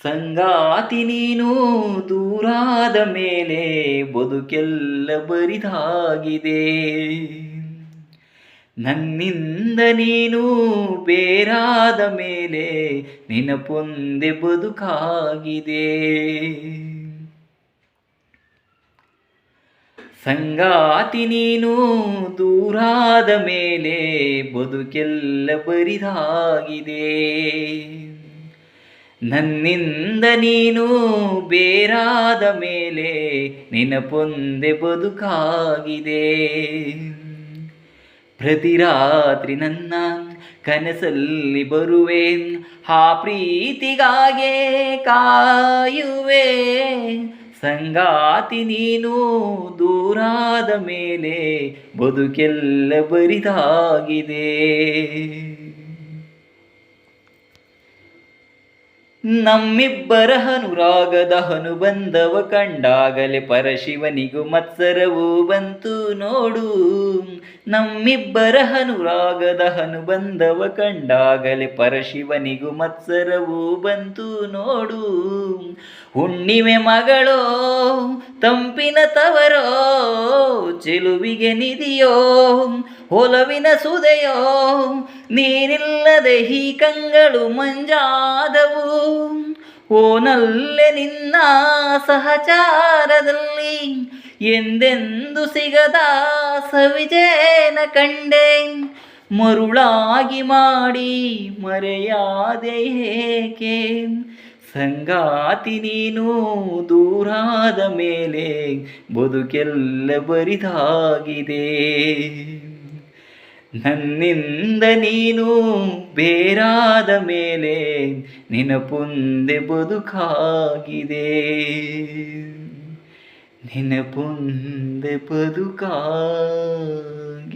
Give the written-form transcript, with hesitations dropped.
ಸಂಗಾತಿ ನೀನು ದೂರಾದ ಮೇಲೆ ಬದುಕೆಲ್ಲ ಬರಿದಾಗಿದೆ. ನನ್ನಿಂದ ನೀನು ಬೇರಾದ ಮೇಲೆ ನೆನಪೊಂದೆ ಬದುಕಾಗಿದೆ. ಸಂಗಾತಿ ನೀನು ದೂರಾದ ಮೇಲೆ ಬದುಕೆಲ್ಲ ಬರಿದಾಗಿದೆ. ನನ್ನಿಂದ ನೀನು ಬೇರಾದ ಮೇಲೆ ನೆನಪೊಂದೆ ಬದುಕಾಗಿದೆ. ಪ್ರತಿ ರಾತ್ರಿ ನನ್ನ ಕನಸಲ್ಲಿ ಬರುವೆ, ಆ ಪ್ರೀತಿಗಾಗೆ ಕಾಯುವೆ. ಸಂಗಾತಿ ನೀನು ದೂರಾದ ಮೇಲೆ ಬದುಕೆಲ್ಲ ಬರಿದಾಗಿದೆ. ನಮ್ಮಿಬ್ಬರ ಅನುರಾಗದ ಅನುಬಂಧವ ಕಂಡಾಗಲೇ ಪರಶಿವನಿಗೂ ಮತ್ಸರವು ಬಂತು ನೋಡು. ನಮ್ಮಿಬ್ಬರ ಅನುರಾಗದ ಅನುಬಂಧವ ಕಂಡಾಗಲೇ ಪರಶಿವನಿಗೂ ಮತ್ಸರವು ಬಂತು ನೋಡು. ಹುಣ್ಣಿಮೆ ಮಗಳೋ ತಂಪಿನ ತವರೋ, ಚೆಲುವಿಗೆ ನಿಧಿಯೋ ಒಲವಿನ ಸುದೆಯೋ, ನೀನಿಲ್ಲದೆ ಈ ಕಂಗಳು ಮಂಜಾದವು. ಓನಲ್ಲೆ ನಿನ್ನ ಸಹಚಾರದಲ್ಲಿ ಎಂದೆಂದು ಸಿಗದ ಸವಿಜೇನ ಕಂಡೆ. ಮರುಳಾಗಿ ಮಾಡಿ ಮರೆಯಾದೆ ಏಕೆ. ಸಂಗಾತಿ ನೀನು ದೂರಾದ ಮೇಲೆ ಬದುಕೆಲ್ಲ ಬರಿದಾಗಿದೆ. ನನ್ನಿಂದ ನೀನು ಬೇರಾದ ಮೇಲೆ ನೆನಪೊಂದೆ ಬದುಕಾಗಿದೆ. ನೆನಪೊಂದೆ ಬದುಕಾಗಿದೆ.